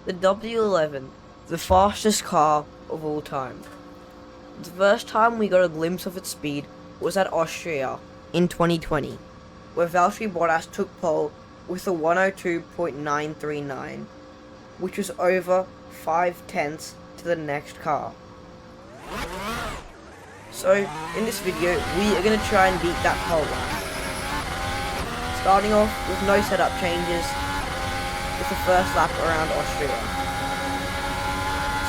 The W11, the fastest car of all time. The first time we got a glimpse of its speed was at Austria in 2020, where Valtteri Bottas took pole with a 102.939, which was over 5/10 to the next car. So, in this video, we are going to try and beat that pole lap. Starting off with no setup changes, with the first lap around Austria.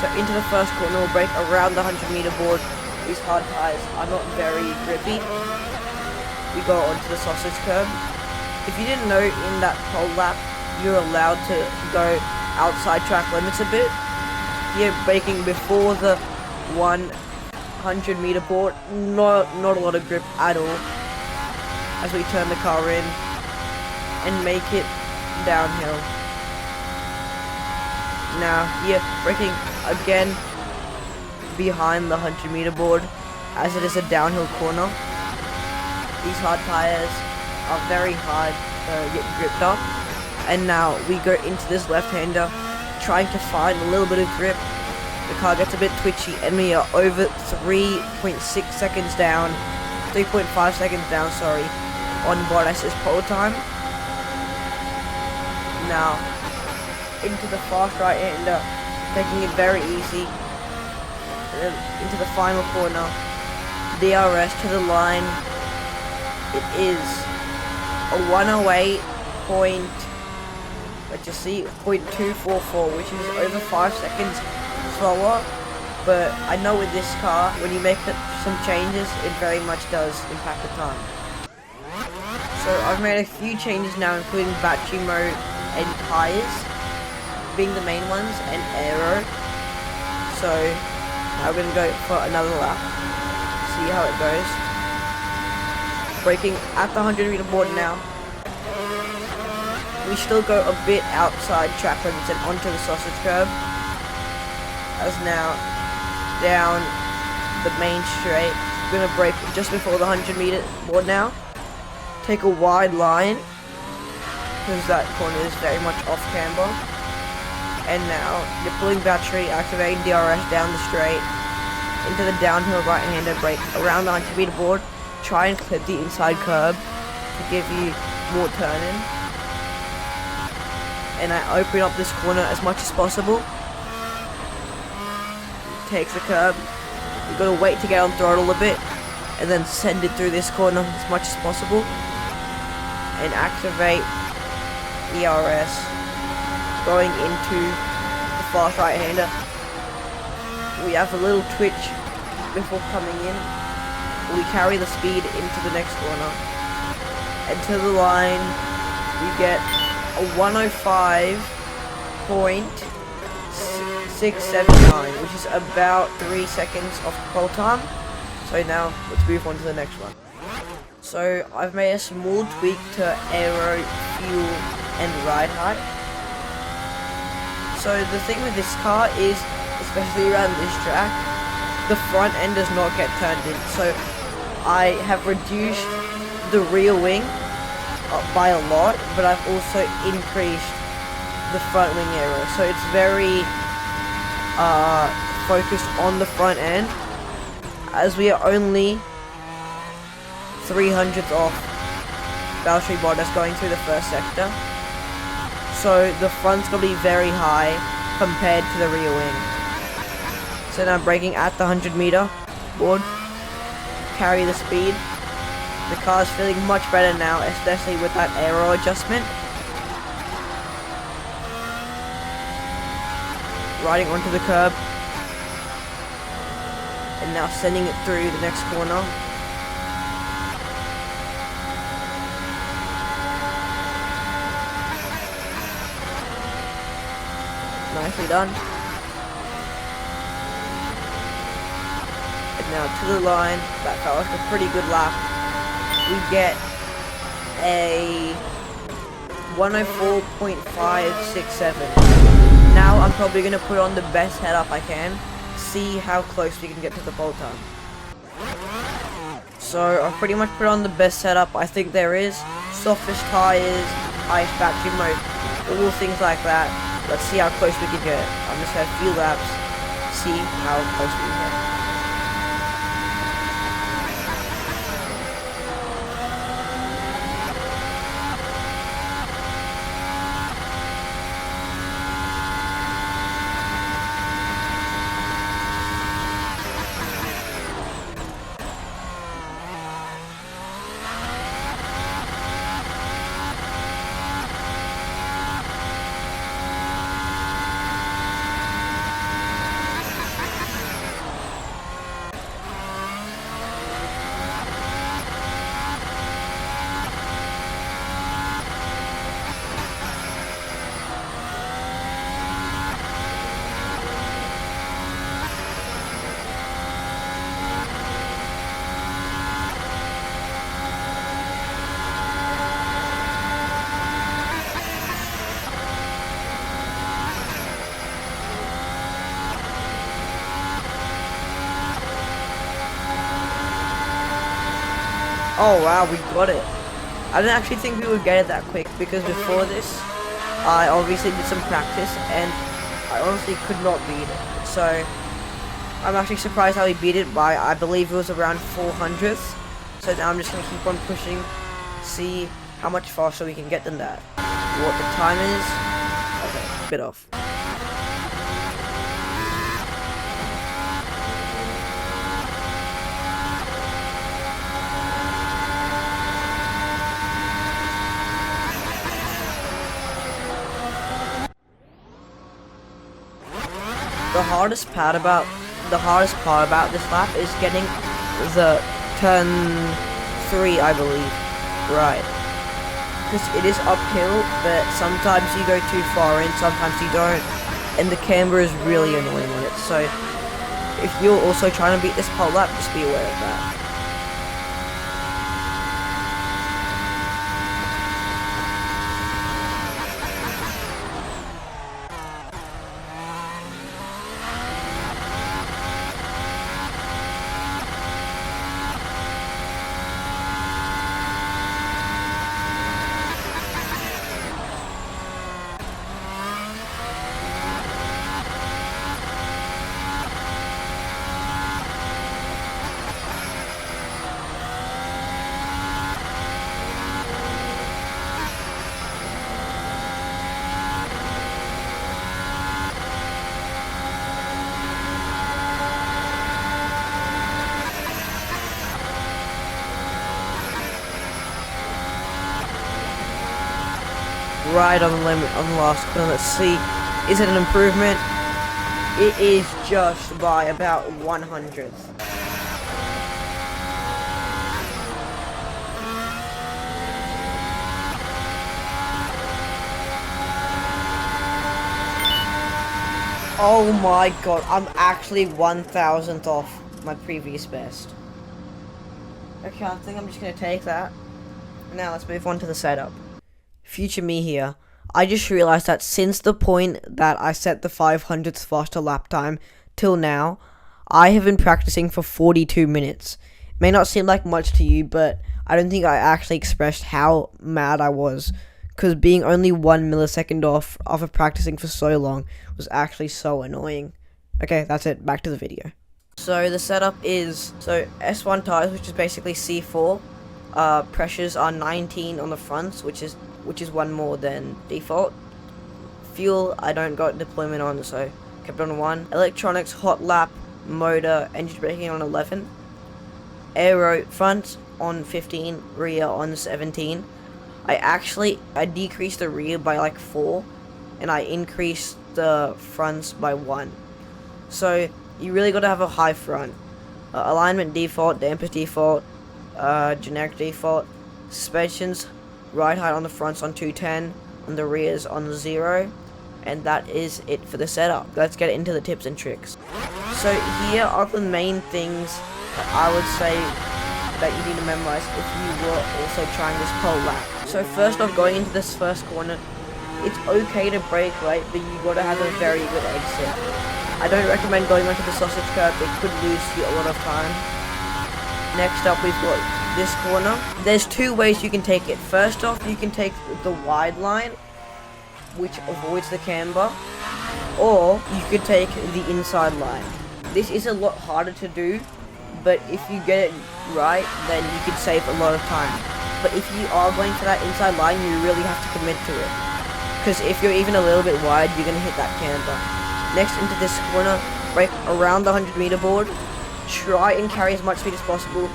So into the first corner, we'll brake around the 100-meter board. These hard tyres are not very grippy. We go onto the sausage curb. If you didn't know, in that pole lap, you're allowed to go outside track limits a bit. Here, braking before the 100-meter board, not a lot of grip at all. As we turn the car in and make it downhill. Now here, braking again behind the 100-meter board, as it is a downhill corner. These hard tires are very hard to get gripped up, and now we go into this left-hander, trying to find a little bit of grip. The car gets a bit twitchy, and we are over 3.6 seconds down, 3.5 seconds down, sorry, on Bottas' pole time. Now into the fast right-hander, taking it very easy, and then into the final corner, DRS to the line. It is a 108.244, which is over 5 seconds slower, but I know with this car, when you make some changes, it very much does impact the time. So I've made a few changes now, including battery mode and tires being the main ones, and aero. So I'm gonna go for another lap, see how it goes. Braking at the 100-meter board now. We still go a bit outside track limits and onto the sausage curb. As now down the main straight, gonna brake just before the 100-meter board now. Take a wide line, because that corner is very much off camber. And now, nippling battery, activating DRS down the straight, into the downhill right-hander brake around the 100-meter board. Try and clip the inside curb to give you more turning. And I open up this corner as much as possible. Takes the curb. You've got to wait to get on throttle a bit, and then send it through this corner as much as possible. And activate DRS. Going into the fast right-hander. We have a little twitch before coming in. We carry the speed into the next corner. And to the line, we get a 105.679, which is about 3 seconds off pole time. So now, let's move on to the next one. So, I've made a small tweak to aero, fuel, and ride height. So the thing with this car is, especially around this track, the front end does not get turned in. So I have reduced the rear wing by a lot, but I've also increased the front wing area. So it's very focused on the front end, as we are only 300ths off Valtteri Bottas going through the first sector. So the front's gonna be very high compared to the rear wing. So now braking at the 100-meter board, carry the speed. The car's feeling much better now, especially with that aero adjustment. Riding onto the curb, and now sending it through the next corner. Nicely done. And now to the line. That felt like a pretty good lap. We get a 104.567. Now I'm probably going to put on the best setup I can. See how close we can get to the pole time. So I've pretty much put on the best setup I think there is. Softest tires, highest battery mode, all things like that. Let's see how close we can get. I'm just gonna have a few laps, see how close we can get. Oh wow, we got it. I didn't actually think we would get it that quick, because before this, I obviously did some practice, and I honestly could not beat it. So, I'm actually surprised how we beat it by, I believe it was around 400ths. So now I'm just going to keep on pushing, see how much faster we can get than that. What the time is, okay, bit off. The hardest part about this lap is getting the turn 3, I believe, right. Because it is uphill, but sometimes you go too far in, sometimes you don't, and the camber is really annoying on it. So if you're also trying to beat this pole lap, just be aware of that. Right on the limit on the last corner. Let's see, is it an improvement? It is just by about 100th. Oh my god, I'm actually 1,000th off my previous best. Okay, I think I'm just gonna take that. Now let's move on to the setup. Future me here. I just realized that since the point that I set the 500th faster lap time till now, I have been practicing for 42 minutes. It may not seem like much to you, but I don't think I actually expressed how mad I was, because being only 1 millisecond off after practicing for so long was actually so annoying. Okay, that's it. Back to the video. So the setup is, S1 tires, which is basically C4. Pressures are 19 on the fronts, which is one more than default. Fuel, I don't got deployment on, so kept on 1. Electronics, hot lap, motor, engine braking on 11. Aero, front on 15, rear on 17. I decreased the rear by like 4, and I increased the fronts by 1. So you really got to have a high front. Alignment default, dampers default, generic default. Suspensions, ride height on the fronts on 210, on the rears on 0, and that is it for the setup. Let's get into the tips and tricks. So here are the main things that I would say that you need to memorize if you were also trying this pole lap. So first off, going into this first corner, it's okay to brake right, but you gotta have a very good exit. I don't recommend going onto the sausage curb, it could lose you a lot of time. Next up, we've got this corner. There's 2 ways you can take it. First off, you can take the wide line, which avoids the camber, or you could take the inside line. This is a lot harder to do, but if you get it right, then you can save a lot of time. But if you are going for that inside line, you really have to commit to it, because if you're even a little bit wide, you're gonna hit that camber. Next, into this corner, brake around the 100-meter board. Try and carry as much speed as possible.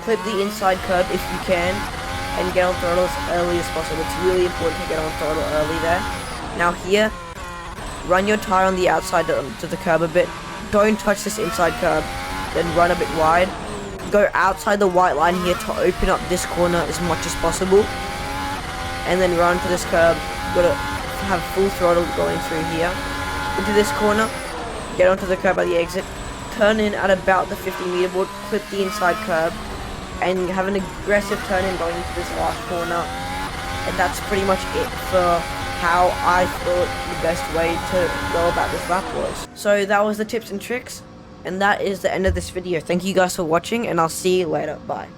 Clip the inside curb if you can, and get on throttle as early as possible. It's really important to get on throttle early there. Now here, run your tire on the outside to the curb a bit. Don't touch this inside curb, then run a bit wide. Go outside the white line here to open up this corner as much as possible, and then run to this curb. Gotta have full throttle going through here. Into this corner, get onto the curb at the exit, turn in at about the 50-meter board, clip the inside curb, and have an aggressive turn in going into this last corner. And that's pretty much it for how I thought the best way to go about this lap was. So that was the tips and tricks, and that is the end of this video. Thank you guys for watching, and I'll see you later. Bye.